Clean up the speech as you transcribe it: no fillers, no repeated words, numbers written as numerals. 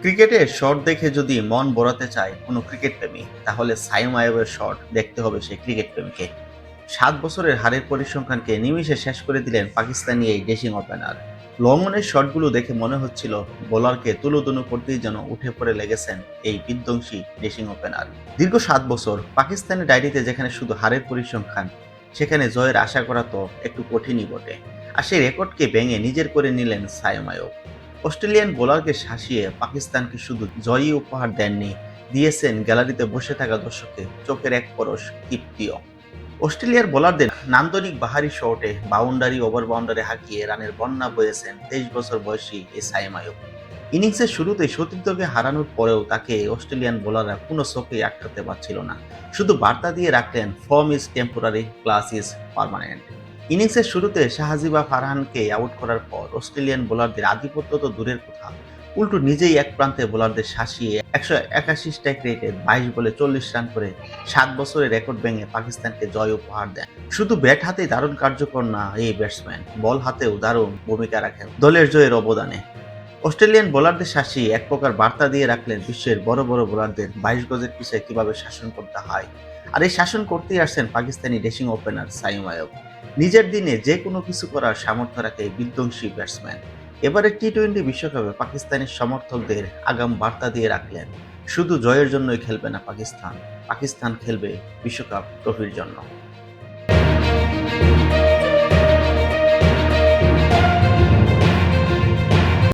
ক্রিকেটের শট দেখে যদি মন ভরাতে চায় কোনো ক্রিকেট প্রেমী, তাহলে সাইম আইয়ুবের শট দেখতে হবে সেই ক্রিকেট প্রেমীকে। 7 বছরের হারের পরিসংখ্যানকে নিমিষে শেষ করে দিলেন পাকিস্তানি এই ডেসিং ওপেনার। লং অনের শটগুলো দেখে মনে হচ্ছিল বোলারকে তুলোধুনো করতেই যেন উঠে পড়ে লেগেছেন এই বিধ্বংসী ডেসিং ওপেনার। দীর্ঘ 7 বছর পাকিস্তানের ডায়েরিতে যেখানে শুধু হারের পরিসংখ্যান, সেখানে জয়ের আশা করা তো একটু কঠিনই বটে। আর সেই রেকর্ডকে ভেঙে নিজের করে নিলেন সাইম আইয়ুব। অস্ট্রেলিয়ান বোলারকে শাসিয়ে পাকিস্তানকে শুধু জয়ই উপহার দেননি, দিয়েছেন গ্যালারিতে বসে থাকা দর্শককে চোখের এক পরশ তৃপ্তিও। অস্ট্রেলিয়ার বোলারদের নান্দনিক বাহারি শটে বাউন্ডারি ওভার বাউন্ডারি হাঁকিয়ে রানের বন্যা বয়েছেন 23 বছর বয়সী এই সাইম আইয়ুব। ইনিংসের শুরুতে সতীর্থকে হারানোর পরেও তাকে অস্ট্রেলিয়ান বোলাররা কোনো চোখেই আটকাতে পারছিল না। শুধু বার্তা দিয়ে রাখলেন, form is temporary, class is permanent. ইনিংসের শুরুতে শাহজিবা ফারহানকে আউট করার পর অস্ট্রেলিয়ান বোলারদের আধিপত্য তো দূরের কথা, উল্টো নিজেই এক প্রান্তে বোলারদের শাসিয়ে 181 স্ট্রাইক রেটে 22 বলে 40 রান করে 7 বছরের রেকর্ড ভেঙে পাকিস্তানকে জয় উপহার দেন। শুধু ব্যাট হাতেই দারুণ কার্যকর না এই ব্যাটসম্যান, বল হাতেও দারুণ ভূমিকা রাখেন দলের জয়ের অবদানে। অস্ট্রেলিয়ান বোলারদের শাসিয়ে এক প্রকার বার্তা দিয়ে রাখলেন বিশ্বের বড় বড় বোলারদের 22 গজের পিছে কিভাবে শাসন করতে হয়। আর এই শাসন করতেই আসছেন পাকিস্তানি ডেসিং ওপেনার সাইম আইয়ুব। নিজের দিনে যে কোনো কিছু করার সামর্থ্য রাখে এই বিধ্বংসী ব্যাটসম্যান। এবারে টি-20 বিশ্বকাপে পাকিস্তানের সমর্থকদের আগাম বার্তা দিয়ে রাখলেন, শুধু জয়ের জন্যই খেলবে না পাকিস্তান, পাকিস্তান খেলবে বিশ্বকাপ ট্রফির জন্য।